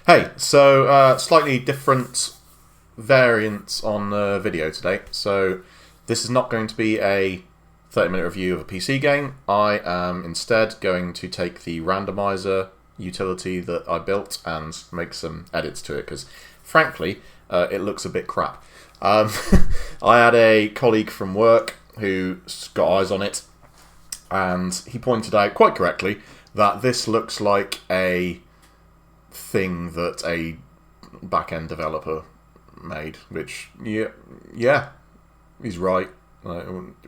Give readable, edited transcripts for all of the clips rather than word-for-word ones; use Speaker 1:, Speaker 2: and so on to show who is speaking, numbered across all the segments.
Speaker 1: Hey, so slightly different variants on the video today. So this is not going to be a 30-minute review of a PC game. I am instead going to take the randomizer utility that I built and make some edits to it because, frankly, it looks a bit crap. I had a colleague from work who's got eyes on it, and he pointed out quite correctly that this looks like a thing that a back-end developer made, which, yeah, he's right.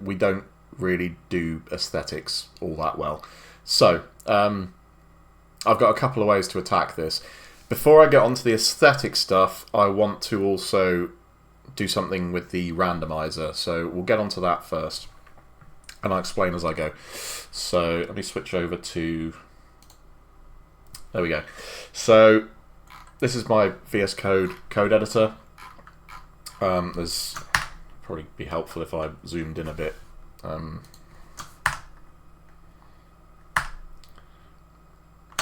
Speaker 1: We don't really do aesthetics all that well. So, I've got a couple of ways to attack this. Before I get onto the aesthetic stuff, I want to also do something with the randomizer, so we'll get onto that first, and I'll explain as I go. So let me switch over to... There we go. So this is my VS Code code editor. There's probably be helpful if I zoomed in a bit.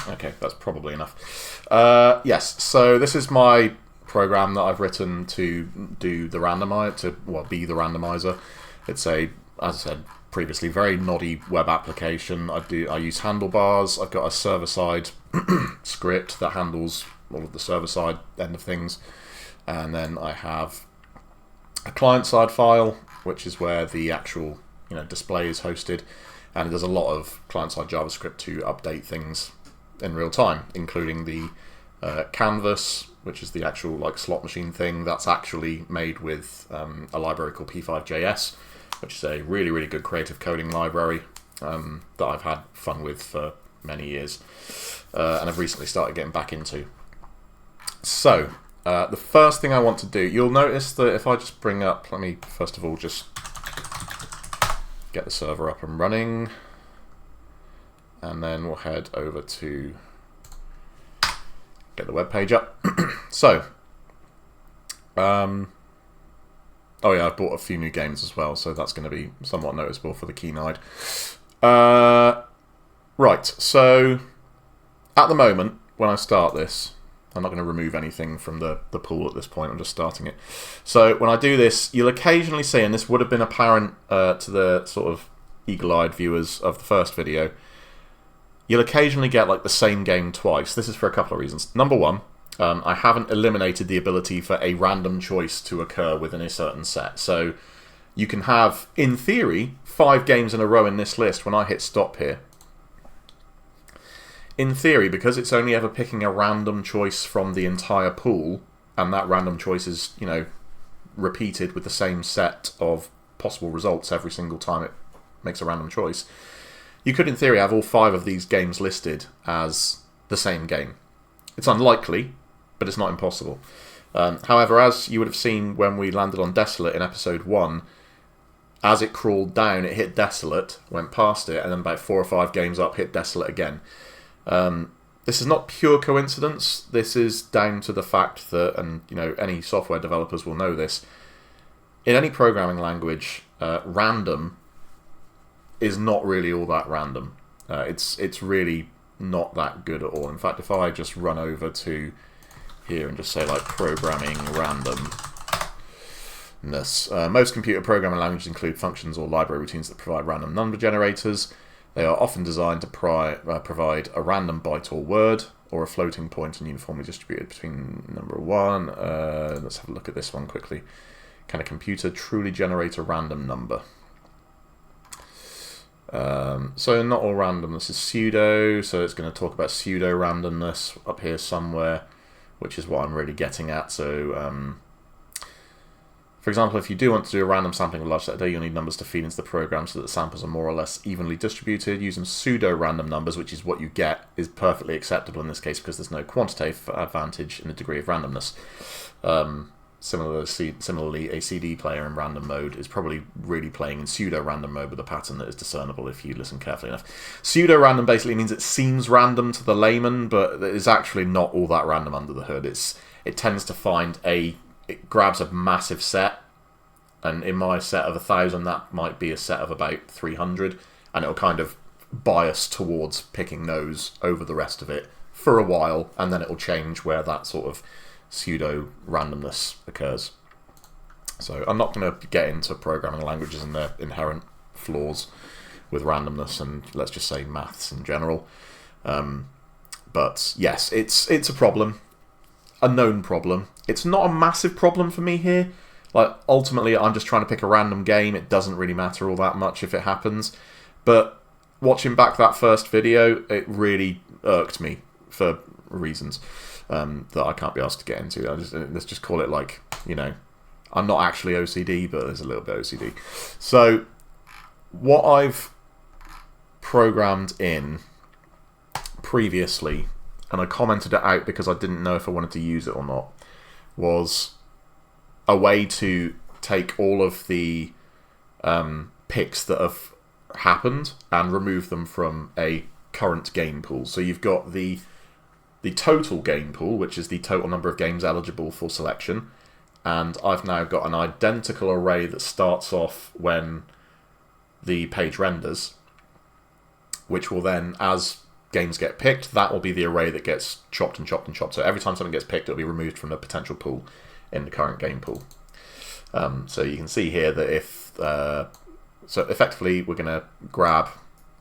Speaker 1: Okay, that's probably enough. Yes, so this is my program that I've written to do the randomizer, be the randomizer. It's a, as I said previously, very noddy web application. I use handlebars. I've got a server-side script that handles all of the server-side end of things, and then I have a client-side file, which is where the actual display is hosted, and it does a lot of client-side JavaScript to update things in real time, including the canvas, which is the actual slot machine thing that's actually made with a library called P5JS, which is a really, really good creative coding library that I've had fun with for many years, and I've recently started getting back into. So, the first thing I want to do, you'll notice that if I just bring up, let me first of all just get the server up and running, and then we'll head over to get the web page up. So, oh yeah, I've bought a few new games as well, so that's going to be somewhat noticeable for the keen-eyed. Right, so at the moment, when I start this, I'm not going to remove anything from the pool at this point, I'm just starting it. So when I do this, you'll occasionally see, and this would have been apparent to the sort of eagle-eyed viewers of the first video, you'll occasionally get the same game twice. This is for a couple of reasons. Number one, I haven't eliminated the ability for a random choice to occur within a certain set. So you can have, in theory, 5 games in a row in this list when I hit stop here. In theory, because it's only ever picking a random choice from the entire pool, and that random choice is, repeated with the same set of possible results every single time it makes a random choice, you could, in theory, have all 5 of these games listed as the same game. It's unlikely, but it's not impossible. However, as you would have seen when we landed on Desolate in episode 1, as it crawled down, it hit Desolate, went past it, and then about 4 or 5 games up, hit Desolate again. This is not pure coincidence. This is down to the fact that, and any software developers will know this, in any programming language, random is not really all that random. It's really not that good at all. In fact, if I just run over to here and just say programming randomness, most computer programming languages include functions or library routines that provide random number generators. They are often designed to provide a random byte or word, or a floating point and uniformly distributed between number 1. Let's have a look at this one quickly. Can a computer truly generate a random number? So not all randomness is pseudo, so it's going to talk about pseudo randomness up here somewhere, which is what I'm really getting at. So, for example, if you do want to do a random sampling of a large set of data, you'll need numbers to feed into the program so that the samples are more or less evenly distributed. Using pseudo-random numbers, which is what you get, is perfectly acceptable in this case because there's no quantitative advantage in the degree of randomness. Similarly, a CD player in random mode is probably really playing in pseudo-random mode with a pattern that is discernible if you listen carefully enough. Pseudo-random basically means it seems random to the layman, but it is actually not all that random under the hood. It tends to it grabs a massive set, and in my set of 1,000, that might be a set of about 300, and it'll kind of bias towards picking those over the rest of it for a while, and then it will change where that sort of pseudo randomness occurs. So I'm not going to get into programming languages and their inherent flaws with randomness, and let's just say maths in general. But yes, it's a problem, a known problem. It's not a massive problem for me here. Like, ultimately, I'm just trying to pick a random game. It doesn't really matter all that much if it happens. But watching back that first video, it really irked me for reasons that I can't be asked to get into. Let's just call it, like, you know, I'm not actually OCD, but there's a little bit OCD. So what I've programmed in previously, and I commented it out because I didn't know if I wanted to use it or not, was a way to take all of the picks that have happened and remove them from a current game pool. So you've got the total game pool, which is the total number of games eligible for selection, and I've now got an identical array that starts off when the page renders, which will then, as games get picked, that will be the array that gets chopped and chopped and chopped. So every time something gets picked, it'll be removed from the potential pool in the current game pool. So you can see here that if so effectively we're going to grab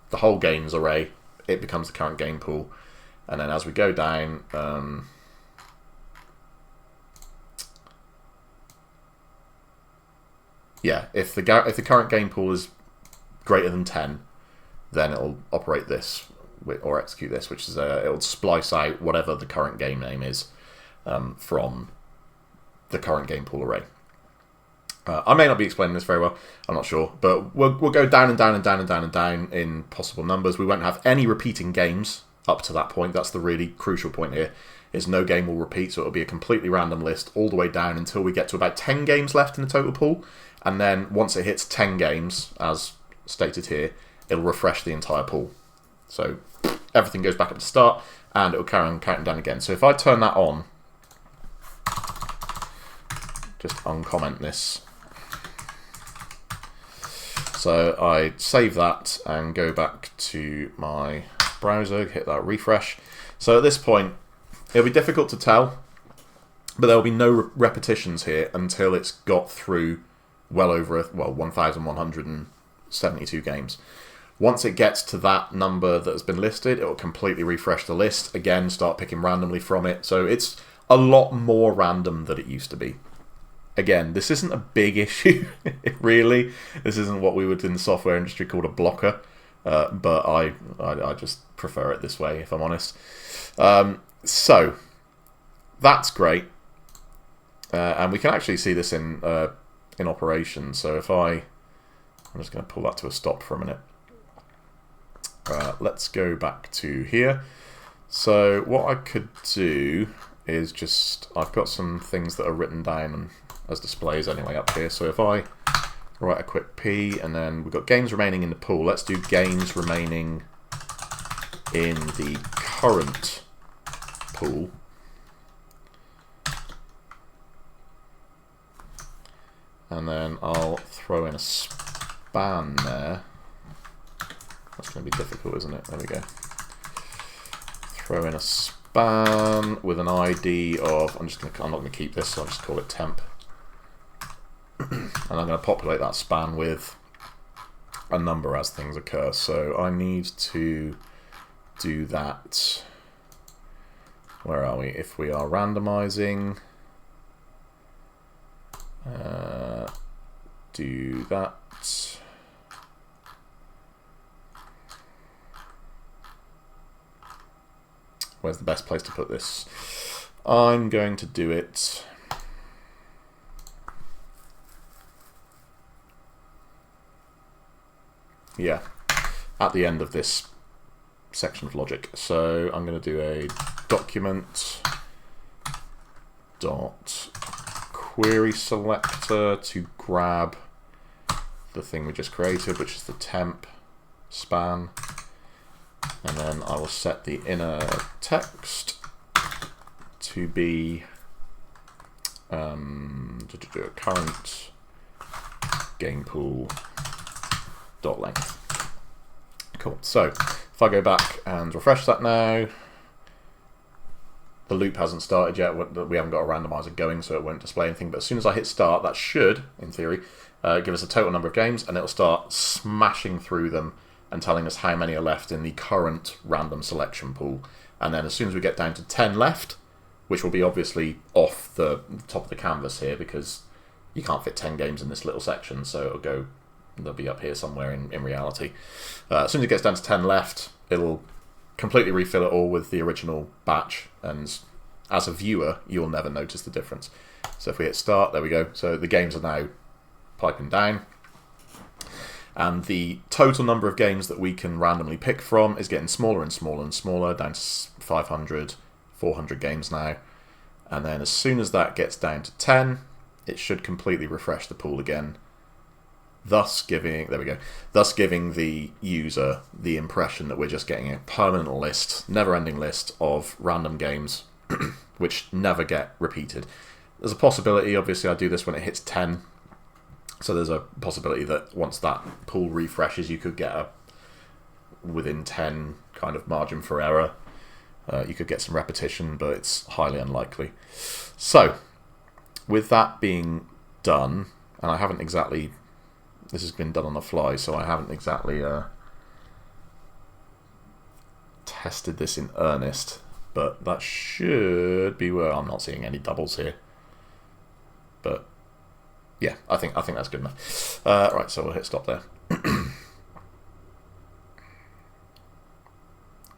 Speaker 1: the whole games array, it becomes the current game pool, and then as we go down, yeah, if the current game pool is greater than 10, then it'll operate this or execute this, which is it'll splice out whatever the current game name is from the current game pool array. I may not be explaining this very well, I'm not sure, but we'll go down and down and down and down and down in possible numbers. We won't have any repeating games up to that point. That's the really crucial point here, is no game will repeat, so it'll be a completely random list all the way down until we get to about 10 games left in the total pool, and then once it hits 10 games, as stated here, it'll refresh the entire pool. So everything goes back up to start, and it'll carry on counting down again. So if I turn that on, just uncomment this. So I save that and go back to my browser, hit that refresh. So at this point, it'll be difficult to tell, but there will be no repetitions here until it's got through well over 1,172 games. Once it gets to that number that has been listed, it will completely refresh the list, again start picking randomly from it. So it's a lot more random than it used to be. Again, this isn't a big issue, really. This isn't what we would in the software industry call a blocker, but I just prefer it this way, if I'm honest. So that's great, and we can actually see this in operation. So if I'm just going to pull that to a stop for a minute. Let's go back to here. So what I could do is just, I've got some things that are written down as displays anyway up here. So if I write a quick P, and then we've got games remaining in the pool. Let's do games remaining in the current pool. And then I'll throw in a span there. That's going to be difficult, isn't it? There we go. Throw in a span with an ID of, I'm not going to keep this, so I'll just call it temp. And I'm going to populate that span with a number as things occur. So I need to do that. Where are we? If we are randomizing, do that. Where's the best place to put this? I'm going to do it at the end of this section of logic. So I'm going to do a document dot query selector to grab the thing we just created, which is the temp span, and then I will set the inner text to be current game pool dot length. Cool. So if I go back and refresh that now, the loop hasn't started yet. We haven't got a randomizer going, so it won't display anything. But as soon as I hit start, that should, in theory, give us a total number of games, and it'll start smashing through them and telling us how many are left in the current random selection pool. And then as soon as we get down to 10 left, which will be obviously off the top of the canvas here because you can't fit 10 games in this little section, so they'll be up here somewhere in reality. As soon as it gets down to 10 left, it'll completely refill it all with the original batch, and as a viewer, you'll never notice the difference. So if we hit start, there we go. So the games are now piping down. And the total number of games that we can randomly pick from is getting smaller and smaller and smaller, down to 500, 400 games now. And then as soon as that gets down to 10, it should completely refresh the pool again, thus giving the user the impression that we're just getting a permanent list, never-ending list of random games which never get repeated. There's a possibility, obviously I do this when it hits 10, so there's a possibility that once that pool refreshes, you could get a within 10 kind of margin for error. You could get some repetition, but it's highly unlikely. So, with that being done, and I haven't exactly, this has been done on the fly, so I haven't exactly tested this in earnest, but that should be where I'm not seeing any doubles here. But yeah, I think that's good enough. Right, so we'll hit stop there.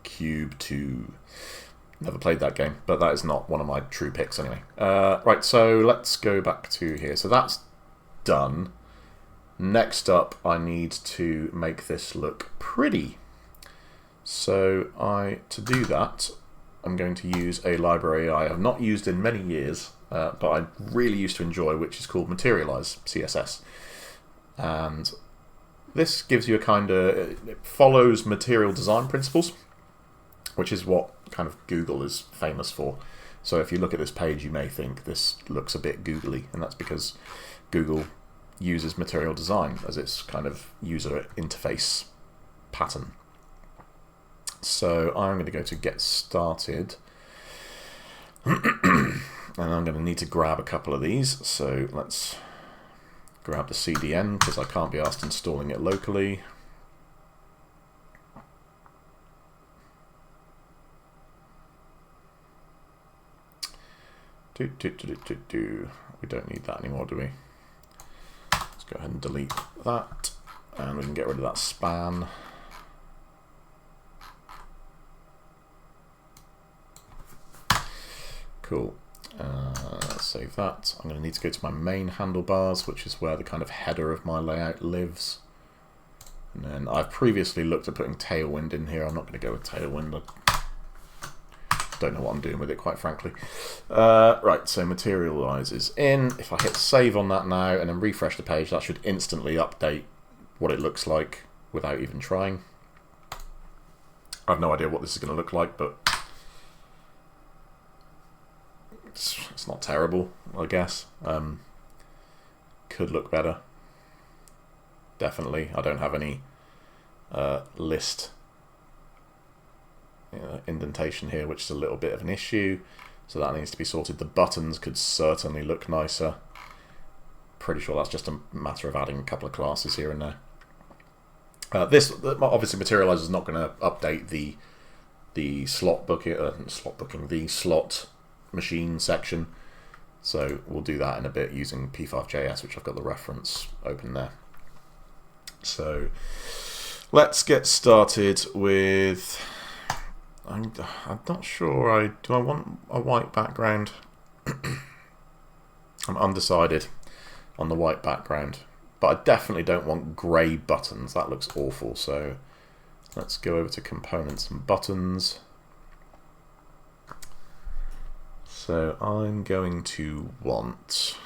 Speaker 1: Cube 2. Never played that game, but that is not one of my true picks anyway. Right, so let's go back to here. So that's done. Next up, I need to make this look pretty. So to do that, I'm going to use a library I have not used in many years, but I really used to enjoy, which is called Materialize CSS. And this gives you it follows material design principles, which is what kind of Google is famous for. So if you look at this page, you may think this looks a bit googly, and that's because Google uses material design as its kind of user interface pattern. So I'm going to go to Get Started, and I'm going to need to grab a couple of these. So let's grab the CDN, because I can't be asked installing it locally. We don't need that anymore, do we? Let's go ahead and delete that, and we can get rid of that span. Cool. Let's save that. I'm going to need to go to my main handlebars, which is where the kind of header of my layout lives. And then I've previously looked at putting Tailwind in here. I'm not going to go with Tailwind. I don't know what I'm doing with it, quite frankly. Right, so Materialize is in. If I hit save on that now and then refresh the page, that should instantly update what it looks like without even trying. I have no idea what this is going to look like, but it's not terrible, I guess. Could look better. Definitely. I don't have any list indentation here, which is a little bit of an issue, so that needs to be sorted. The buttons could certainly look nicer. Pretty sure that's just a matter of adding a couple of classes here and there. This obviously Materialize is not going to update the slot machine section, so we'll do that in a bit using p5.js, which I've got the reference open there. So let's get started with, I'm not sure, do I want a white background? I'm undecided on the white background, but I definitely don't want grey buttons. That looks awful. So let's go over to components and buttons. So I'm going to want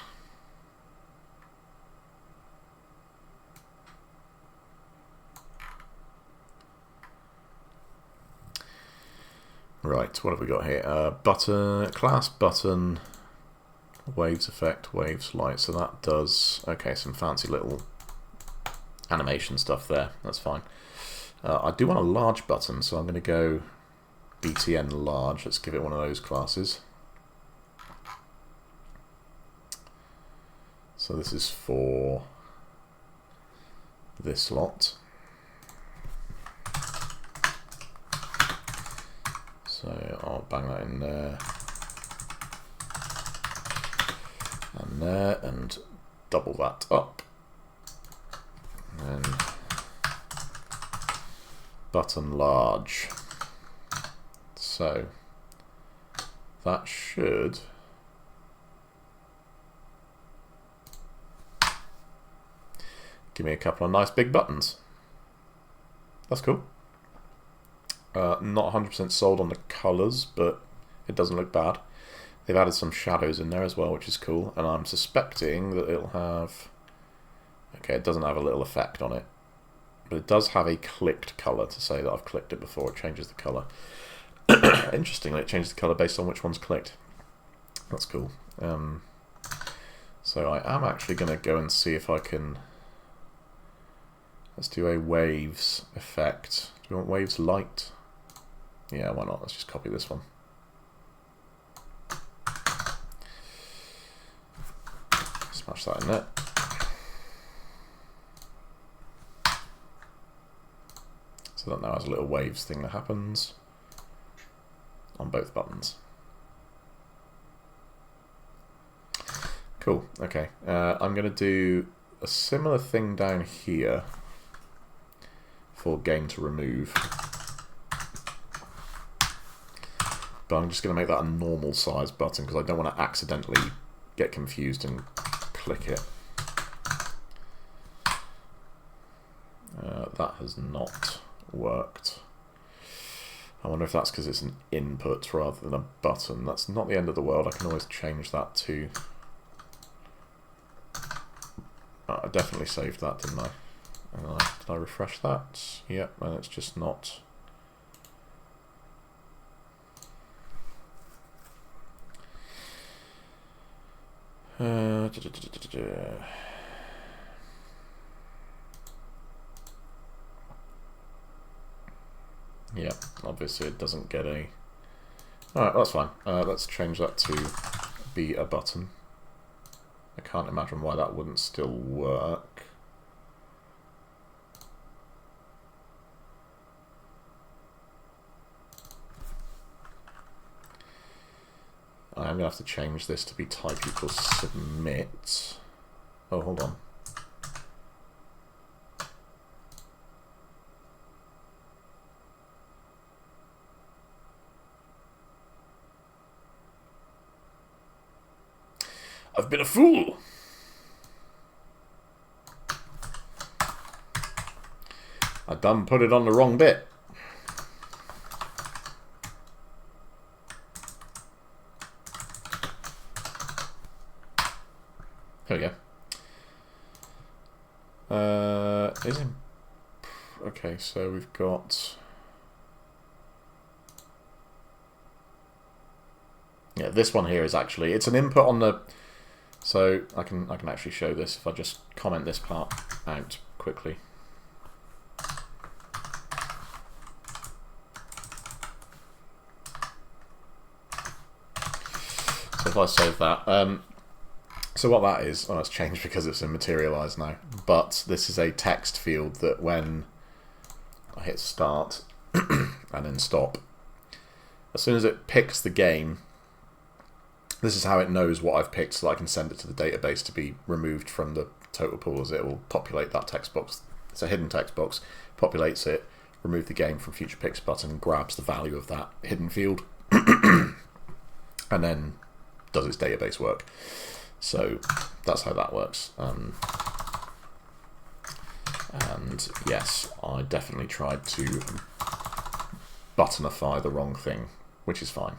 Speaker 1: right, what have we got here? Button, class button, waves effect, waves light. So that does, okay, some fancy little animation stuff there. That's fine. I do want a large button, so I'm going to go btn large. Let's give it one of those classes. So this is for this lot. So I'll bang that in there and there and double that up. And button large. So that should give me a couple of nice big buttons. That's cool. Not 100% sold on the colours, but it doesn't look bad. They've added some shadows in there as well, which is cool, and I'm suspecting that it'll have... Okay, it doesn't have a little effect on it, but it does have a clicked colour to say that I've clicked it before it changes the colour. Interestingly, it changes the colour based on which one's clicked. That's cool. So I am actually going to go and see if I can... Let's do a waves effect. Do you want waves light? Yeah, why not? Let's just copy this one. Smash that in there. So that now has a little waves thing that happens on both buttons. Cool, okay. I'm going to do a similar thing down here for game to remove. But I'm just going to make that a normal size button because I don't want to accidentally get confused and click it. That has not worked. I wonder if that's because it's an input rather than a button. That's not the end of the world. I can always change that to... I definitely saved that, didn't I? Did I refresh that? Yep, and it's just not... Yeah, obviously it doesn't get a... Alright, that's fine. Let's change that to be a button. I can't imagine why that wouldn't still work. I'm going to have to change this to be type equals submit. Oh, hold on. I've been a fool! I done put it on the wrong bit. There we go. Okay, so we've got... Yeah, this one here is actually... It's an input on the... So I can actually show this if I just comment this part out quickly. So if I save that, so what that is, oh, it's changed because it's immaterialized now. But this is a text field that when I hit start and then stop, as soon as it picks the game. This is how it knows what I've picked so that I can send it to the database to be removed from the total pool, as it will populate that text box. It's a hidden text box, populates it, remove the game from future picks button, grabs the value of that hidden field, and then does its database work. So that's how that works. And yes, I definitely tried to buttonify the wrong thing, which is fine.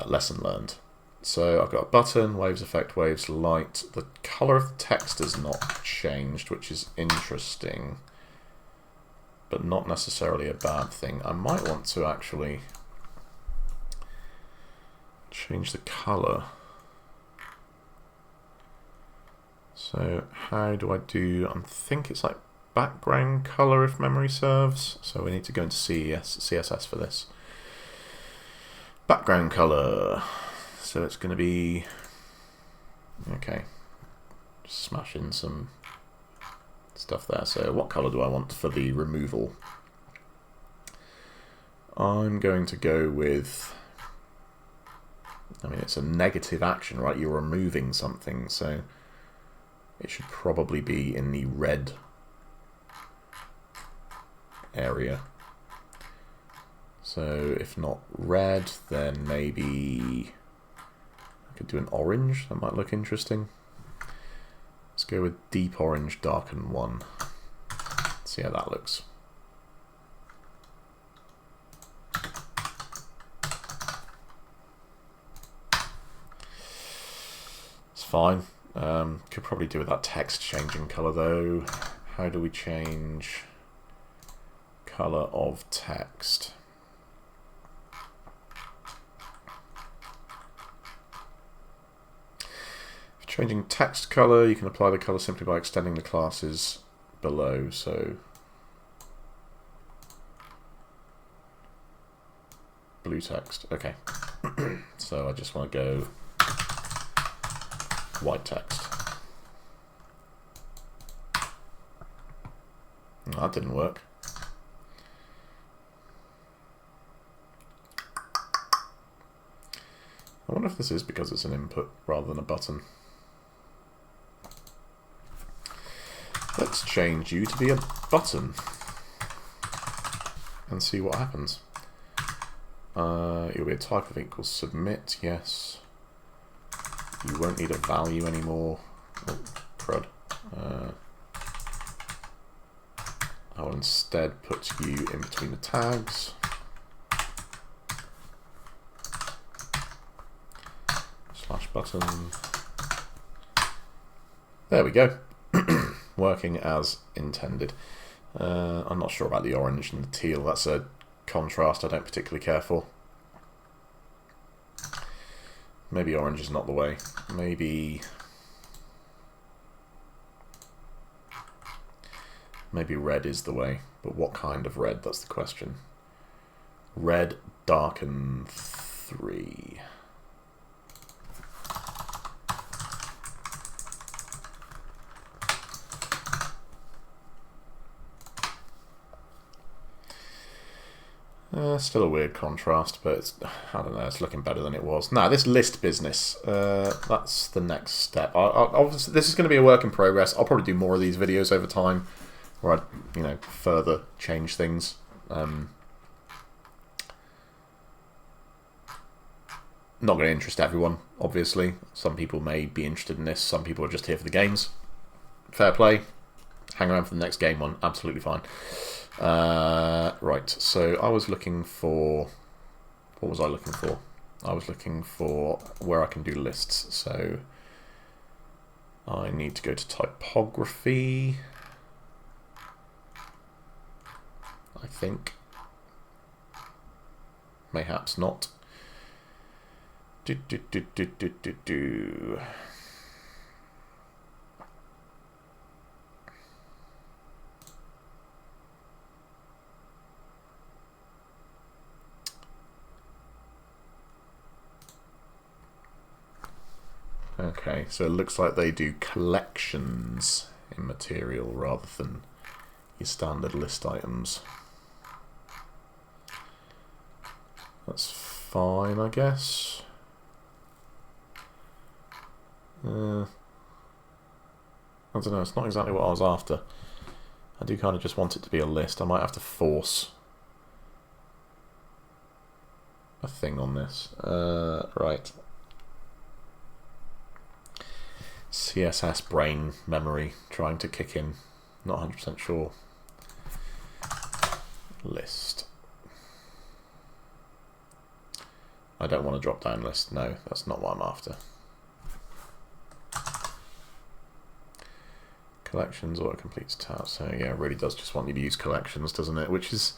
Speaker 1: Lesson learned. So I've got a button, waves effect, waves light. The colour of the text has not changed, which is interesting, but not necessarily a bad thing. I might want to actually change the colour. So how do I do? I think it's like background colour if memory serves. So we need to go into CSS for this. Background colour. So it's going to be... Okay. Just smash in some stuff there. So what colour do I want for the removal? I'm going to go with... I mean, it's a negative action, right? You're removing something, so it should probably be in the red area. So if not red, then maybe I could do an orange. That might look interesting. Let's go with deep orange, darken 1. See how that looks. It's fine. Could probably do with that text changing colour though. How do we change colour of text? Changing text color, you can apply the color simply by extending the classes below. So blue text, okay. So I just want to go white text. Oh, that didn't work. I wonder if this is because it's an input rather than a button. Let's change you to be a button and see what happens. It'll be a type of equals submit, yes. You won't need a value anymore. Oh, crud. I will instead put you in between the tags. Slash button. There we go. Working as intended. I'm not sure about the orange and the teal. That's a contrast I don't particularly care for. Maybe orange is not the way. Maybe red is the way. But what kind of red? That's the question. Red darken 3. Still a weird contrast, but it's, I don't know, it's looking better than it was. Now, this list business, that's the next step. Obviously, this is going to be a work in progress. I'll probably do more of these videos over time, where I, further change things. Not going to interest everyone, obviously. Some people may be interested in this. Some people are just here for the games. Fair play. Hang around for the next game one. Absolutely fine. Right, so I was looking for... What was I looking for? I was looking for where I can do lists. So I need to go to typography. I think. Mayhaps not. Okay, so it looks like they do collections in material rather than your standard list items. That's fine, I guess. I don't know, it's not exactly what I was after. I do kind of just want it to be a list. I might have to force a thing on this. Right. CSS brain memory trying to kick in. Not 100% sure. List. I don't want a drop down list. No, that's not what I'm after. Collections auto completes tab. So yeah, it really does just want you to use collections, doesn't it? Which is,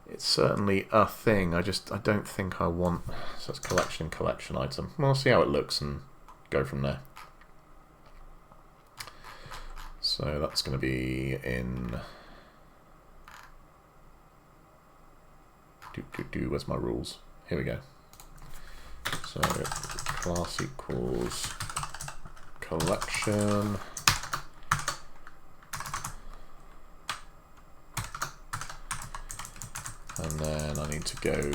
Speaker 1: it's certainly a thing. I don't think I want. So it's collection item. We'll see how it looks and go from there. So that's going to be in... Where's my rules? Here we go. So class equals collection. And then I need to go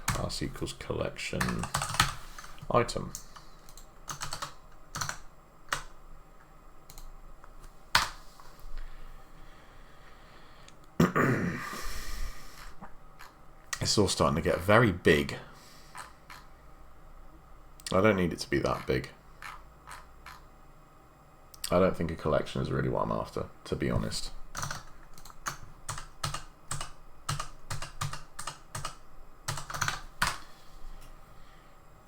Speaker 1: class equals collection item. It's all starting to get very big. I don't need it to be that big. I don't think a collection is really what I'm after, to be honest.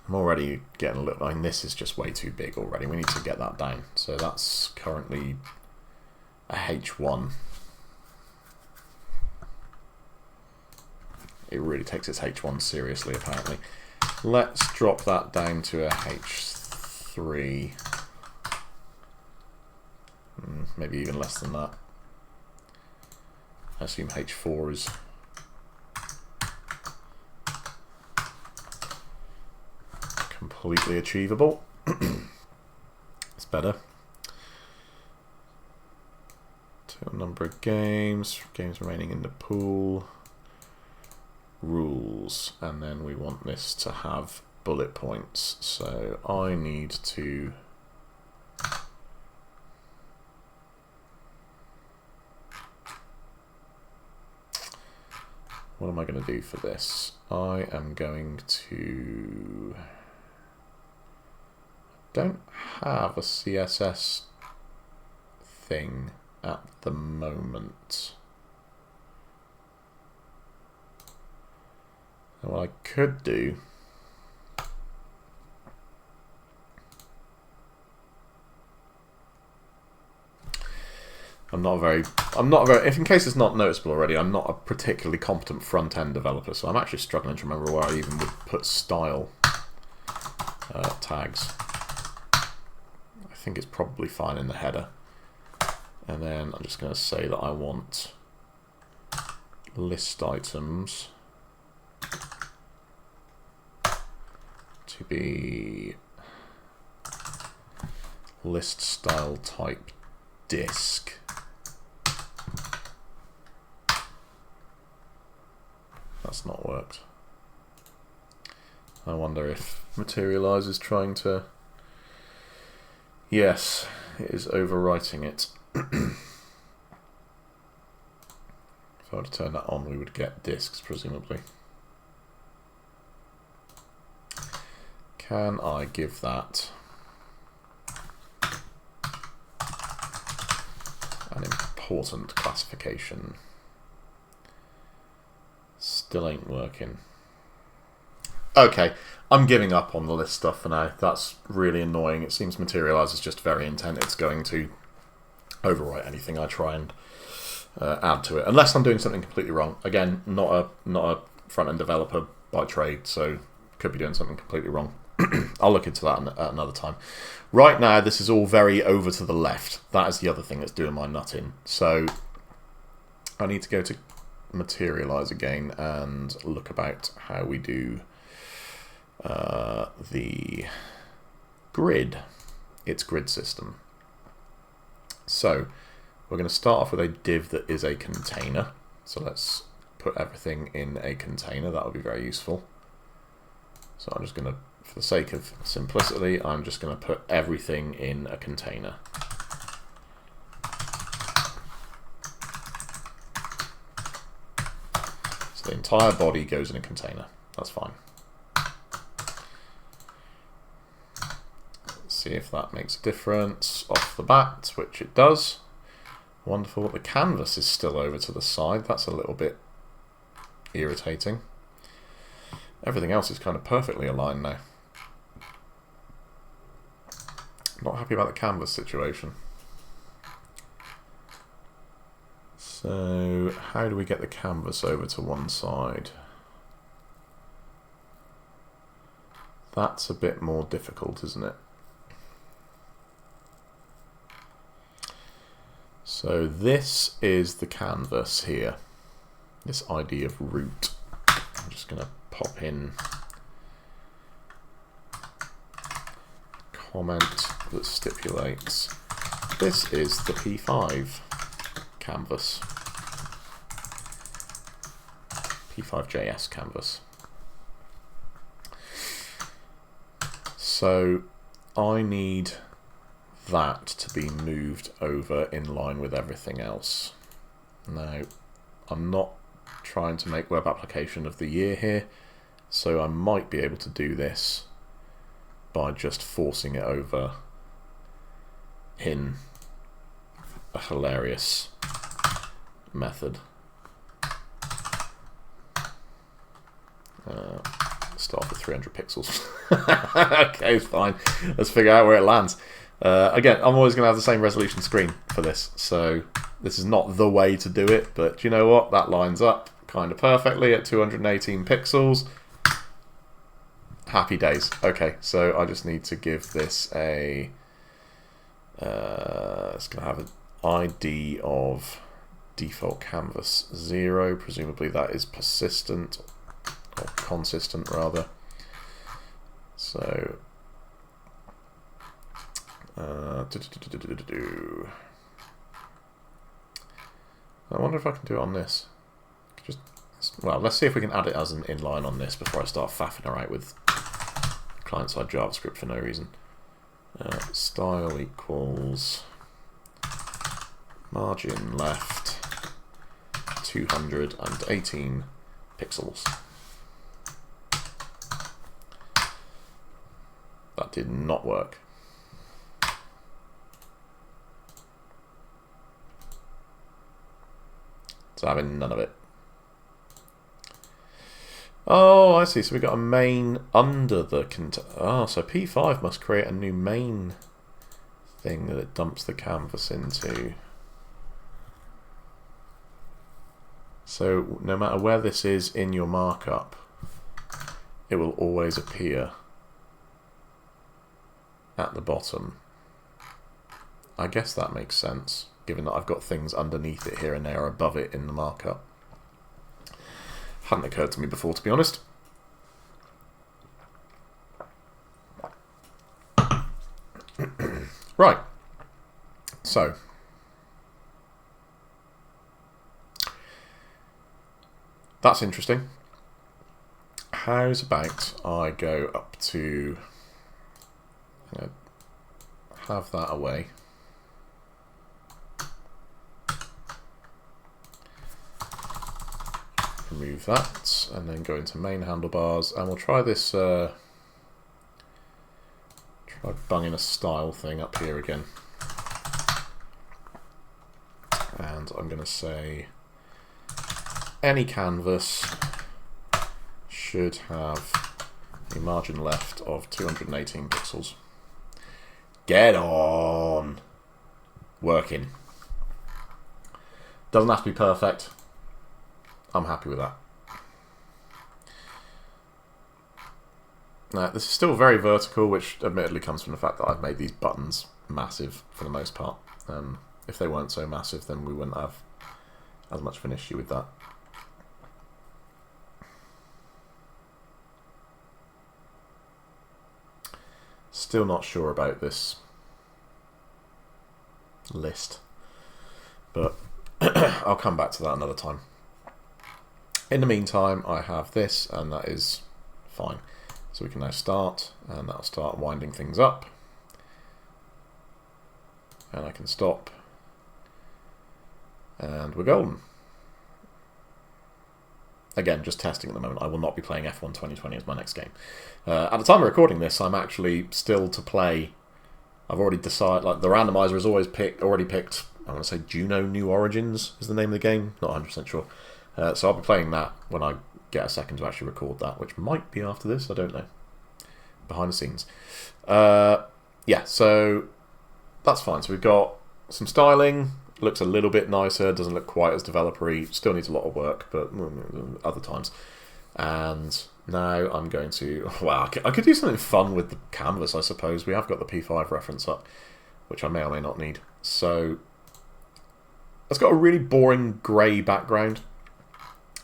Speaker 1: I'm already getting a little... I mean, this is just way too big already. We need to get that down. So that's currently a H1. It really takes its H1 seriously, apparently. Let's drop that down to a H3. Maybe even less than that. I assume H4 is... completely achievable. It's better. Total number of games remaining in the pool. Rules, and then we want this to have bullet points. So I need to what am I going to do for this? I am going to don't have a CSS thing at the moment. And what I could do if in case it's not noticeable already, I'm not a particularly competent front-end developer, so I'm actually struggling to remember where I even would put style tags. I think it's probably fine in the header. And then I'm just going to say that I want list items to be list style type disk. That's not worked. I wonder if Materialize is trying to... Yes, it is overwriting it. If I were to turn that on, we would get disks, presumably. Can I give that an important classification? Still ain't working. Okay, I'm giving up on the list stuff for now. That's really annoying. It seems Materialize is just very intent. It's going to overwrite anything I try and add to it, unless I'm doing something completely wrong. Again, not a front-end developer by trade, so could be doing something completely wrong. I'll look into that at another time. Right now, this is all very over to the left. That is the other thing that's doing my nut in. So I need to go to Materialize again and look about how we do the grid, its grid system. So we're going to start off with a div that is a container. So let's put everything in a container. That would be very useful. So I'm just going to, for the sake of simplicity, I'm just going to put everything in a container. So the entire body goes in a container. That's fine. Let's see if that makes a difference off the bat, which it does. Wonderful. The canvas is still over to the side. That's a little bit irritating. Everything else is kind of perfectly aligned now. Not happy about the canvas situation. So how do we get the canvas over to one side? That's a bit more difficult, isn't it? So So this is the canvas here, this ID of root. I'm just going to pop in comment that stipulates this is the P5 canvas, P5JS canvas. So I need that to be moved over in line with everything else. Now, I'm not trying to make web application of the year here, so I might be able to do this by just forcing it over in a hilarious method. Start with 300 pixels. Okay, it's fine. Let's figure out where it lands. Again, I'm always going to have the same resolution screen for this, so this is not the way to do it, but you know what? That lines up kind of perfectly at 218 pixels. Happy days. Okay, so I just need to give this a... it's going to have an ID of default canvas 0. Presumably that is persistent, or consistent rather. So... I wonder if I can do it on this. Well, let's see if we can add it as an inline on this before I start faffing around with client-side JavaScript for no reason. Style equals margin left 218 pixels. That did not work. So having none of it. Oh, I see. So we got a main under the so P5 must create a new main thing that it dumps the canvas into. So no matter where this is in your markup, it will always appear at the bottom. I guess that makes sense, given that I've got things underneath it here and there above it in the markup. Hadn't occurred to me before, to be honest. Right. So. That's interesting. How's about I go up to... have that away. Remove that, and then go into main handlebars, and we'll try this, try bunging a style thing up here again. And I'm going to say any canvas should have a margin left of 218 pixels. Get on! Working. Doesn't have to be perfect. I'm happy with that. Now, this is still very vertical, which admittedly comes from the fact that I've made these buttons massive for the most part. If they weren't so massive, then we wouldn't have as much of an issue with that. Still not sure about this list, but I'll come back to that another time. In the meantime, I have this, and that is fine. So we can now start, and that'll start winding things up. And I can stop, and we're golden. Again, just testing at the moment. I will not be playing F1 2020 as my next game. At the time of recording this, I'm actually still to play. I've already decided, like, the randomizer has already picked, I want to say Juno New Origins is the name of the game. Not 100% sure. So I'll be playing that when I get a second to actually record that, which might be after this, I don't know. Behind the scenes. Yeah, so that's fine. So we've got some styling. Looks a little bit nicer, doesn't look quite as developer-y, still needs a lot of work, but other times. And now I'm going to... Well, I could do something fun with the canvas, I suppose. We have got the P5 reference up, which I may or may not need. So it's got a really boring grey background.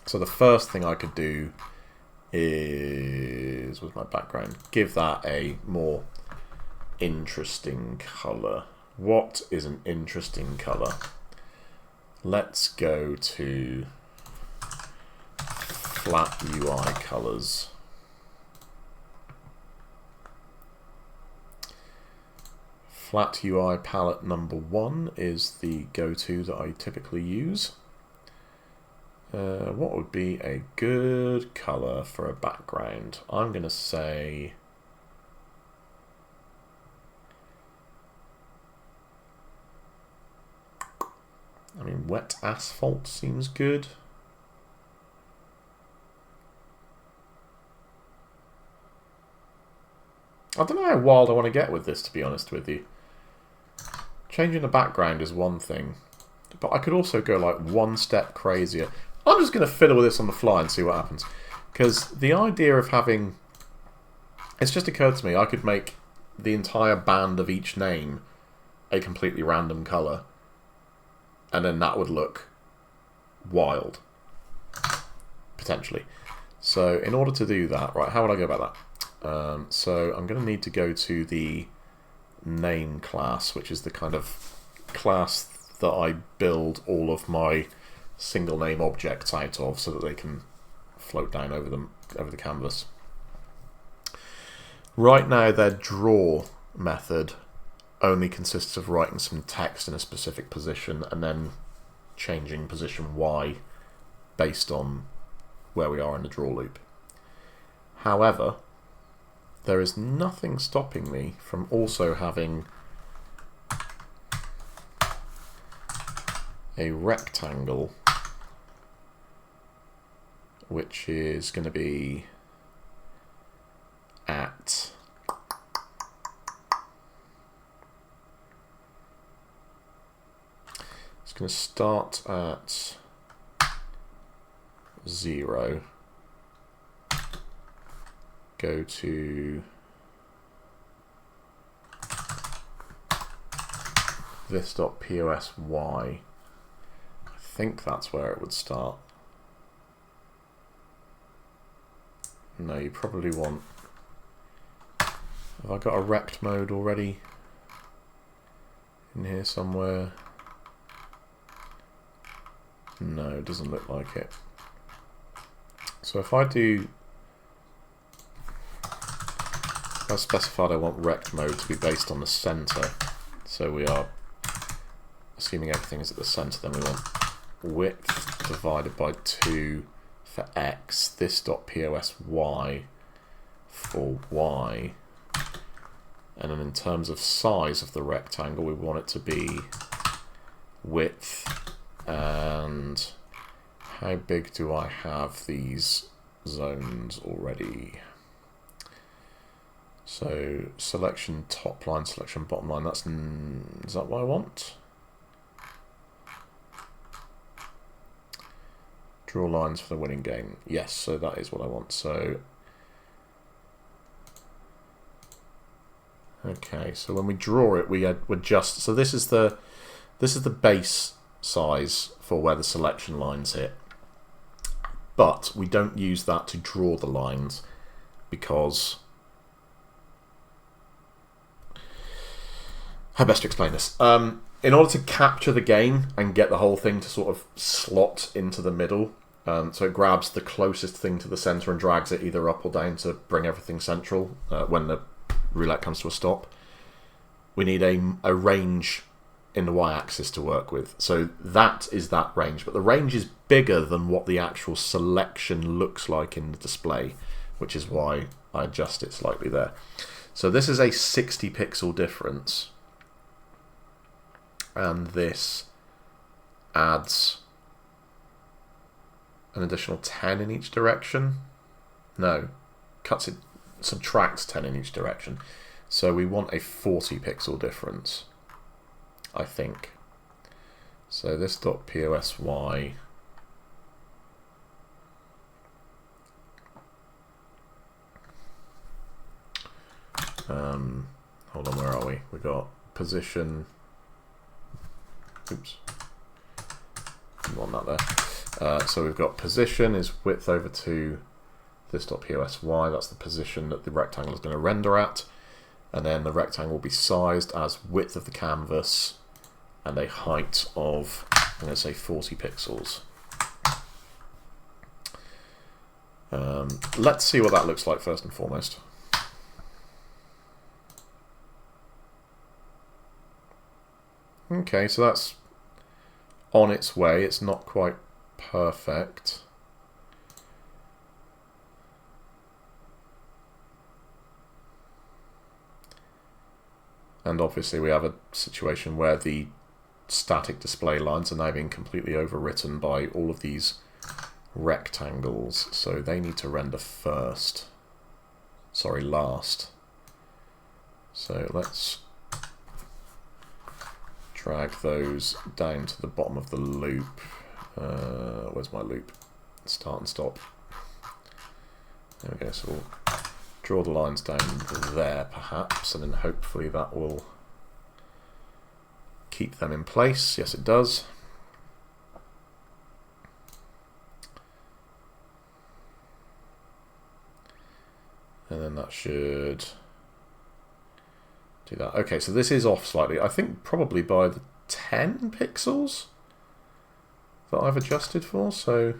Speaker 1: So the first thing I could do is, with my background, give that a more interesting colour. What is an interesting colour? Let's go to flat UI colours. Flat UI palette number 1 is the go-to that I typically use. What would be a good colour for a background? I'm going to say... I mean, wet asphalt seems good. I don't know how wild I want to get with this, to be honest with you. Changing the background is one thing, but I could also go like one step crazier. I'm just going to fiddle with this on the fly and see what happens. Because the idea of having... It's just occurred to me, I could make the entire band of each name a completely random colour. And then that would look wild. Potentially. So in order to do that, right, how would I go about that? So I'm going to need to go to the name class, which is the kind of class that I build all of my single name objects out of so that they can float down over the canvas. Right now their draw method only consists of writing some text in a specific position and then changing position Y based on where we are in the draw loop. However, there is nothing stopping me from also having a rectangle which is going to be at it's going to start at 0, go to this.posy. I think that's where it would start. No, you probably want... Have I got a rect mode already in here somewhere? No, it doesn't look like it. So if I do... I've specified I want rect mode to be based on the center. So we are assuming everything is at the center, then we want width divided by 2 for x, this.posy for y. And then in terms of size of the rectangle, we want it to be width and how big do I have these zones already? So selection top line, selection bottom line, is that what I want? Draw lines for the winning game. Yes, so that is what I want. So okay, so when we draw it, we adjust. So this is the base size for where the selection lines hit. But we don't use that to draw the lines because how best to explain this? In order to capture the game and get the whole thing to sort of slot into the middle, so it grabs the closest thing to the center and drags it either up or down to bring everything central when the roulette comes to a stop. We need a range in the y-axis to work with. So that is that range, but the range is bigger than what the actual selection looks like in the display, which is why I adjust it slightly there. So this is a 60 pixel difference, and this adds an additional 10 in each direction. No, subtracts 10 in each direction. So we want a 40 pixel difference, I think. So this .posy hold on, where are we? We got position. Oops. didn't want that there. So we've got position is width over 2 this.posy, that's the position that the rectangle is going to render at, and then the rectangle will be sized as width of the canvas and a height of, I'm going to say 40 pixels. Let's see what that looks like first and foremost. Okay, so that's on its way. It's not quite perfect. And obviously we have a situation where the static display lines are now being completely overwritten by all of these rectangles, so they need to render first. Sorry, last. So let's drag those down to the bottom of the loop. Where's my loop? Start and stop. There we go, so we'll draw the lines down there perhaps, and then hopefully that will keep them in place. Yes, it does. And then that should do that. Okay, so this is off slightly. I think probably by the 10 pixels that I've adjusted for, so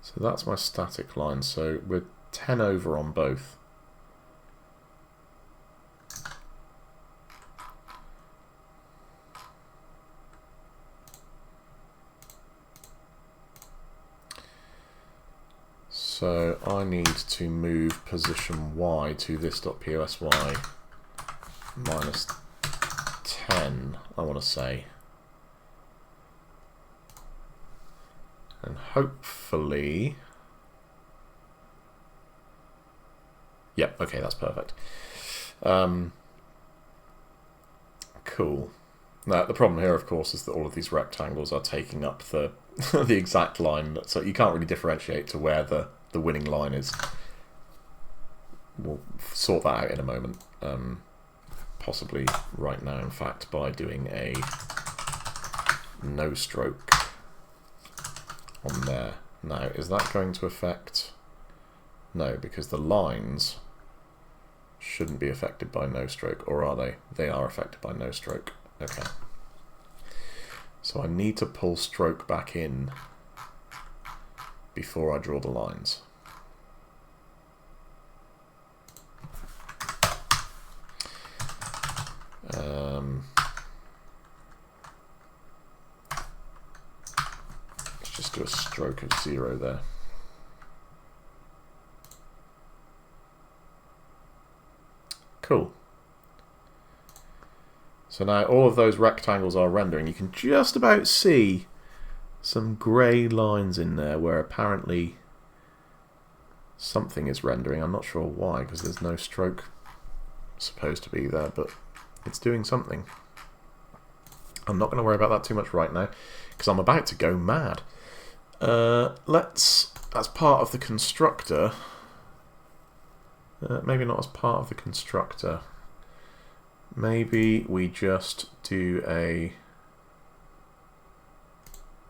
Speaker 1: so that's my static line, so we're 10 over on both. So I need to move position Y to this.posy minus 10, I want to say. And hopefully... Yep, okay, that's perfect. Cool. Now, the problem here, of course, is that all of these rectangles are taking up the the exact line, so you can't really differentiate to where the winning line is. We'll sort that out in a moment. Possibly right now, in fact, by doing a no stroke on there. Now, is that going to affect... No, because the lines shouldn't be affected by no stroke, or are they? They are affected by no stroke. Okay. So I need to pull stroke back in before I draw the lines. Let's just do a stroke of 0 there. Cool. So now all of those rectangles are rendering. You can just about see some grey lines in there where apparently something is rendering. I'm not sure why, because there's no stroke supposed to be there, but it's doing something. I'm not going to worry about that too much right now, because I'm about to go mad. Let's, as part of the constructor... maybe not as part of the constructor. Maybe we just do a...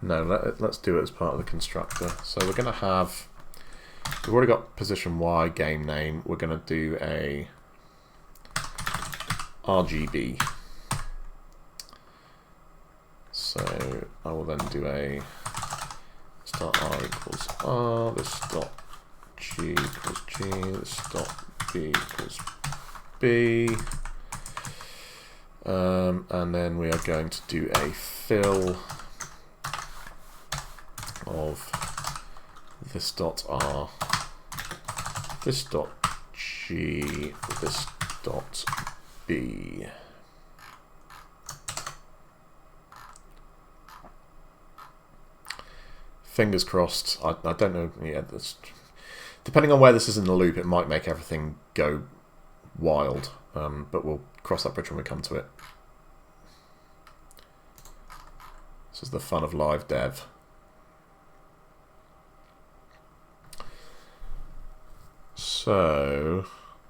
Speaker 1: No, let's do it as part of the constructor. So we're going to have... We've already got position Y, game name. We're going to do a RGB. So I will then do a start R equals R, this dot G equals G, this dot B equals B. And then we are going to do a fill of this dot R, this dot G, this dot B. Fingers crossed. I don't know. Yeah, depending on where this is in the loop, it might make everything go wild. But we'll cross that bridge when we come to it. This is the fun of live dev. So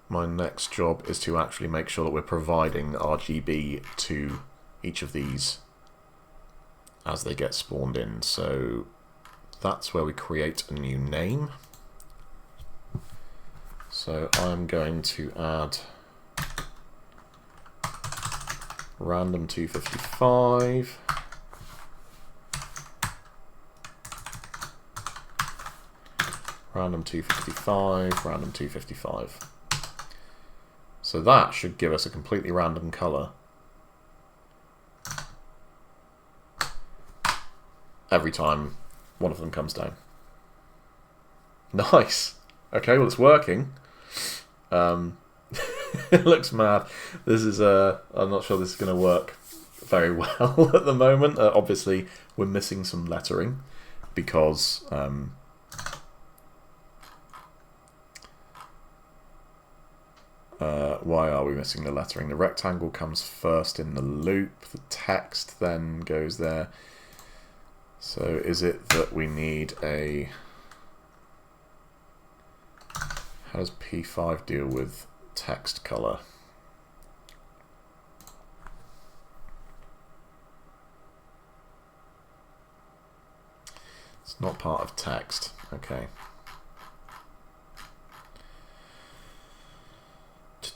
Speaker 1: my next job is to actually make sure that we're providing RGB to each of these as they get spawned in. So that's where we create a new name. So I'm going to add random 255. Random 255, random 255. So that should give us a completely random colour every time one of them comes down. Nice. Okay, well it's working. It looks mad. This is I'm not sure this is going to work very well at the moment. Obviously, we're missing some lettering because why are we missing the lettering? The rectangle comes first in the loop. The text then goes there. So is it that we need a... How does P5 deal with text color? It's not part of text. Okay.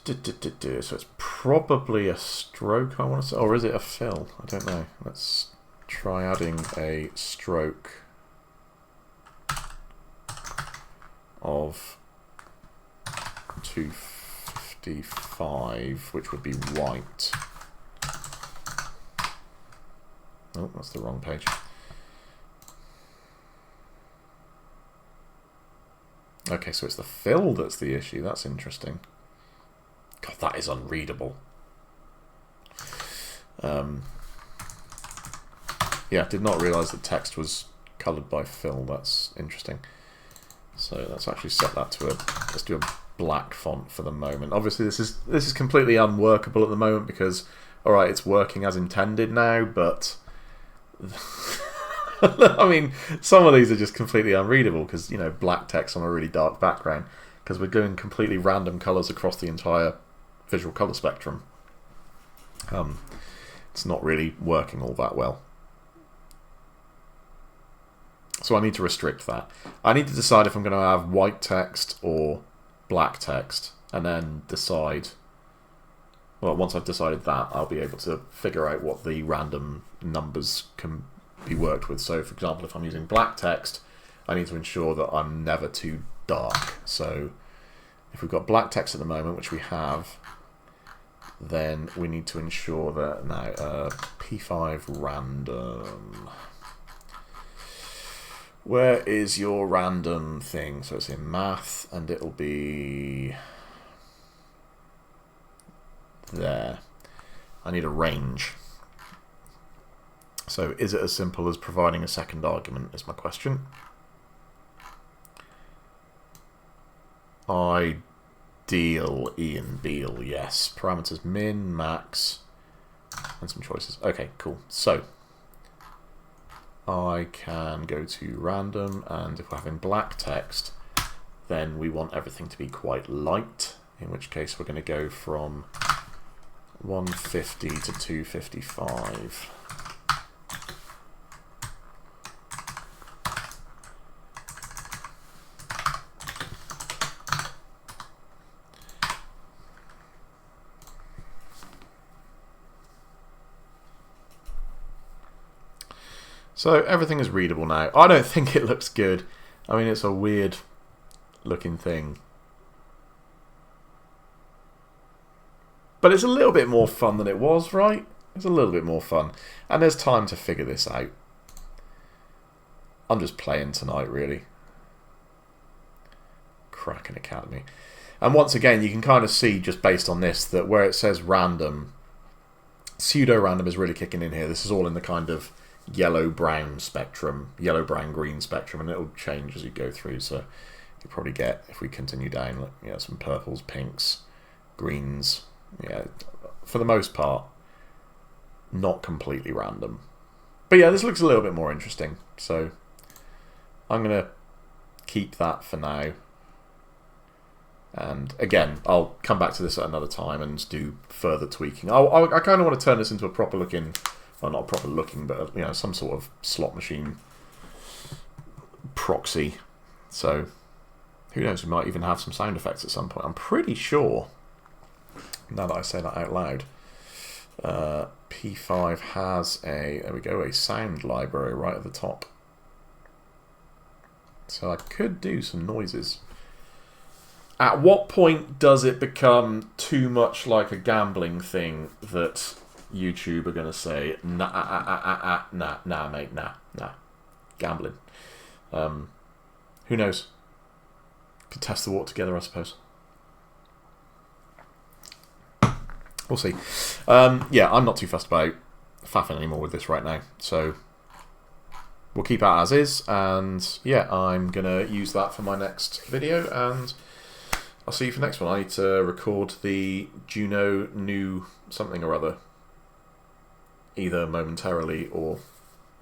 Speaker 1: So it's probably a stroke, I want to say, or is it a fill? I don't know. Let's try adding a stroke of 255, which would be white. Oh, that's the wrong page. Okay, so it's the fill that's the issue. That's interesting. God, that is unreadable. Yeah, did not realise that text was coloured by fill. That's interesting. So let's actually set that to let's do a black font for the moment. Obviously, this is completely unworkable at the moment because, all right, it's working as intended now, but I mean, some of these are just completely unreadable because, you know, black text on a really dark background because we're doing completely random colours across the entire visual colour spectrum. It's not really working all that well. So I need to restrict that. I need to decide if I'm going to have white text or black text, and then decide... Well, once I've decided that, I'll be able to figure out what the random numbers can be worked with. So, for example, if I'm using black text, I need to ensure that I'm never too dark. So, if we've got black text at the moment, which we have, then we need to ensure that now P5 random. Where is your random thing? So it's in math, and it'll be there. I need a range. So is it as simple as providing a second argument is my question. Ideal Ian Beale, yes. Parameters min, max, and some choices. Okay, cool. So I can go to random, and if we're having black text, then we want everything to be quite light, in which case we're going to go from 150 to 255. So everything is readable now. I don't think it looks good. I mean, it's a weird looking thing. But it's a little bit more fun than it was, right? It's a little bit more fun. And there's time to figure this out. I'm just playing tonight, really. Cracking Academy. And once again, you can kind of see, just based on this, that where it says random, pseudo-random is really kicking in here. This is all in the kind of yellow-brown spectrum, yellow-brown-green spectrum, and it'll change as you go through. So you probably get, if we continue down, look, you know, some purples, pinks, greens. Yeah, for the most part, not completely random, But yeah, this looks a little bit more interesting. So I'm going to keep that for now. And again, I'll come back to this at another time and do further tweaking. I kind of want to turn this into a proper looking, well, not proper looking, but some sort of slot machine proxy. So who knows? We might even have some sound effects at some point. I'm pretty sure. Now that I say that out loud, P5 has a sound library right at the top. So I could do some noises. At what point does it become too much like a gambling thing that YouTube are going to say, nah, mate, nah, gambling? Who knows? Could test the water together, I suppose. We'll see. Yeah, I'm not too fussed about faffing anymore with this right now, so we'll keep it as is, and yeah, I'm going to use that for my next video, and I'll see you for the next one. I need to record the Juno new something or other, either momentarily or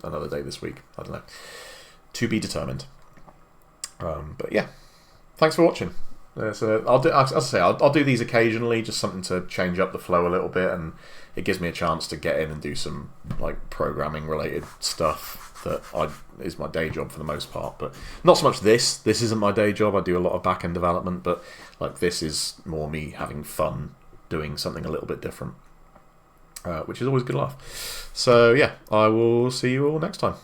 Speaker 1: another day this week. I don't know. To be determined. But yeah, thanks for watching. So I'll do these occasionally, just something to change up the flow a little bit, and it gives me a chance to get in and do some like programming related stuff that is my day job for the most part. But not so much this. This isn't my day job. I do a lot of back end development, but like this is more me having fun doing something a little bit different, which is always a good laugh. So yeah, I will see you all next time.